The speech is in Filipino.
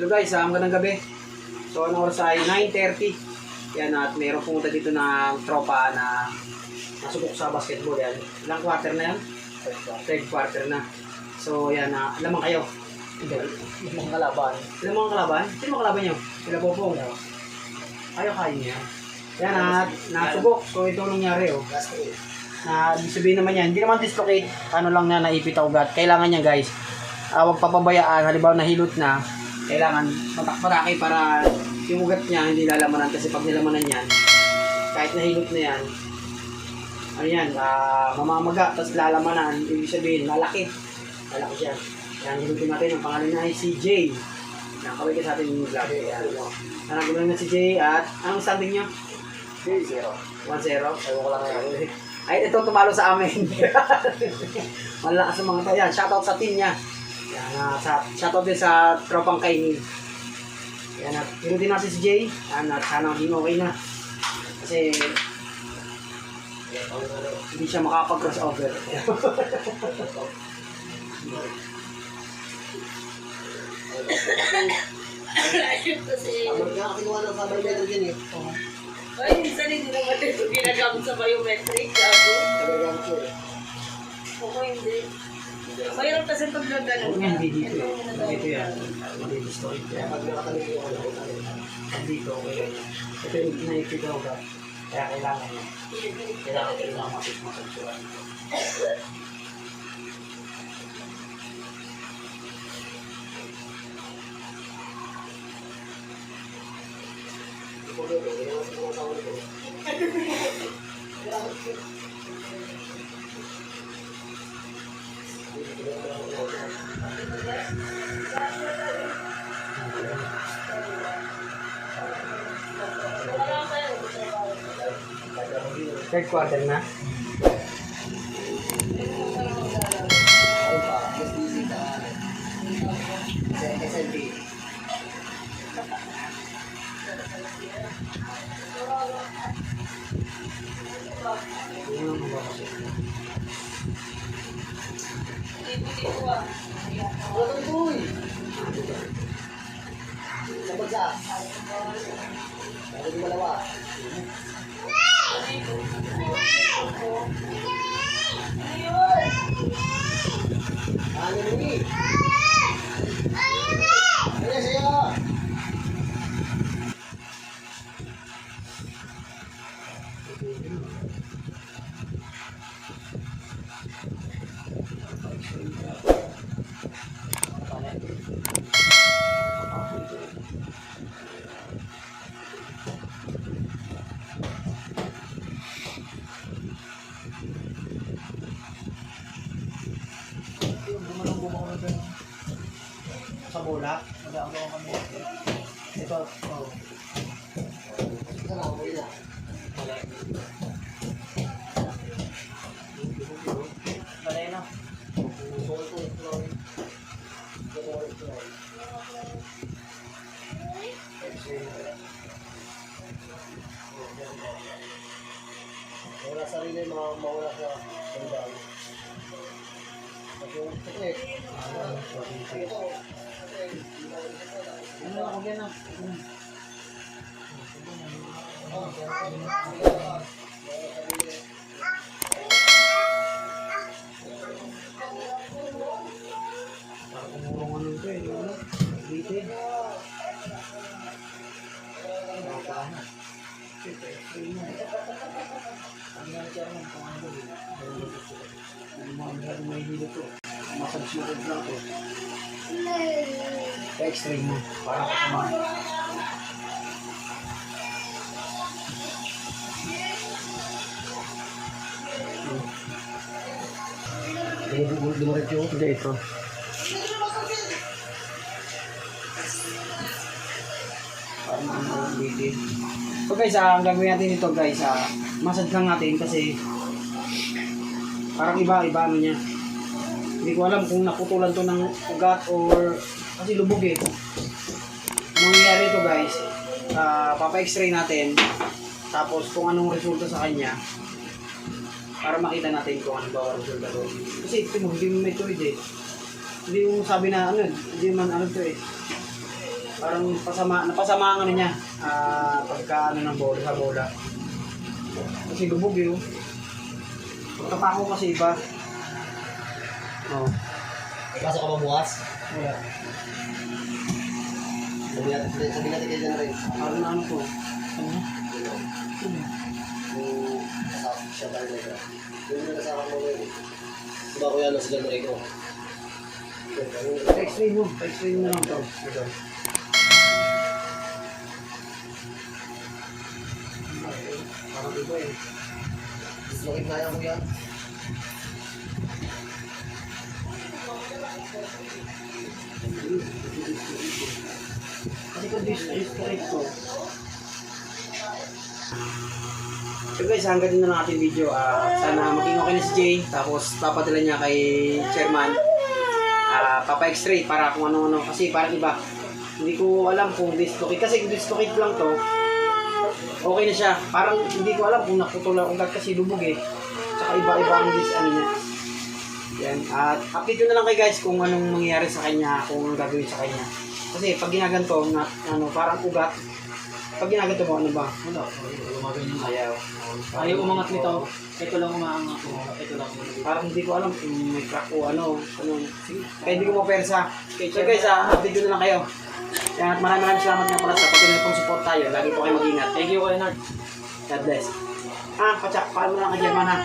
guys, magandang gabi. So ano oras ay 9:30. Yan at mayroong pumunta dito na tropa na nasubok sa basketball yan. Ilang quarter na yan? Third quarter na. So yan, lamang kayo. Mga kalaban. Ilang mga kalaban? Sino mga kalaban nyo? Sila Popong. Ayaw kayo niya. Yan at nasubok. So ito nangyari oh. Na ibig sabihin naman yan, hindi naman dislocate. Ano lang na naipit ang ugat. Kailangan niya guys. Huwag papabayaan. Halimbawa nahilot na. Kailangan matakparaki para yung ugat niya hindi lalamanan. Kasi pag nilamanan yan, kahit nahilot na yan, ano yan, mamamaga, tapos lalamanan, ibig sabihin, lalaki. Lalaki siya. Yan, hilutin natin. Ang pangalan niya ay si Jay. Nakaway ka sa atin yung vlog. Nanagulong na si Jay at anong standing niyo? 0. 1-0. Ewan ko lang ngayon. Ay, ito tumalo sa amin. Malakas sa mga to. Yan, shoutout sa team niya. Yan, shoutout din sa tropang kainin. Yan, at hilutin natin si Jay. Yan, at sana maging okay na. Kasi hindi siya makapag-crossover. Magkakakinuha ng sabay metro dyan eh. Ay, minsan hindi naman ito ginagamit sa biometric. Gago. Nagagamit siya eh. Oo, hindi. Mayroon kasi pag nagano. Huwag nga, hindi dito eh. Dito yan. Dito story. Kaya pag nakatalig yung ano. Dito, okay. Ito yung naipit ako ba? Kaya kailangan niya. Kailangan masagsuran. Third quarter na. Ano pa? SDC ka. SLB. Ano ito boy? Sa bagsa. Ano yung malawa? Ano ini? Ano sa'yo? Sa bola. Mag-aagaw kami. Ito. Oh. Saan ako na? Balay na. Wala sarili mawala sa sandal. Ito eh. Ano ako yan ah. Parang umurong ano ito eh. Ano? Bitin. Nakakaana. Ang gano'n siya naman kung ano ba. Ang mga masyadong may hilo to. Masagsunog lang to. Extreme mo. Para ka kumain. Dumaretso. Hindi ito. Parang ano bitin. So guys, ang gagawin natin ito guys, massage lang natin kasi parang iba-iba ano niya. Hindi ko alam kung naputulan to ng ugat or kasi lubog eh. Ang mangyayari ito guys, papa-x-ray natin tapos kung anong resulta sa kanya para makita natin kung ano ba ang resulta doon. Kasi ito mo, hindi mo may tuwid eh. Hindi mo sabi na ano, hindi man ano to eh. Parang napasama ang ano niya. Pagka ano ng bola, sa bola. Kasi lubog yun. Pagkapako kasi iba. Oh. Pasok ka ba bukas? Wala. Sabi natin kayo dyan rin. Parang ano to. Ano? Yung kasama siya tayo nito. Yung kasama mo rin. Diba kuya ano sila rin ko? Pa-x-ray mo. Pa-x-ray mo na lang to. Ito. Parang iba eh. Dislocate na yan kuya. Kasi kung dislocate ko. So guys, hanggang din na lang ating video. Sana maging okay na si Jay. Tapos papadala niya kay chairman. Papa-x-ray para kung ano-ano. Kasi parang iba. Hindi ko alam kung dislocate. Kasi kung dislocate lang to, okay na siya. Parang hindi ko alam kung naputulang ugat kasi lubog eh. Tsaka iba-iba ang ano niya. Yan. At update ko na lang kay guys kung anong mangyayari sa kanya, kung anong gagawin sa kanya. Kasi pag ginaganto, parang ugat. Pag ginaganto mo, ano ba? Wala, gumaganyan. Ayaw. Ayaw umangat nito. Ito lang umaangat. Ito lang. Parang hindi ko alam kung may crack o ano. Kaya hindi ko mapersa. So guys, update ko na lang kayo. Kaya maraming salamat nga pala sa patuloy pong support tayo. Lagi po kayo mag-ingat. Thank you, Kuya Nard. God bless. Patsak, paano mo lang kay German ha?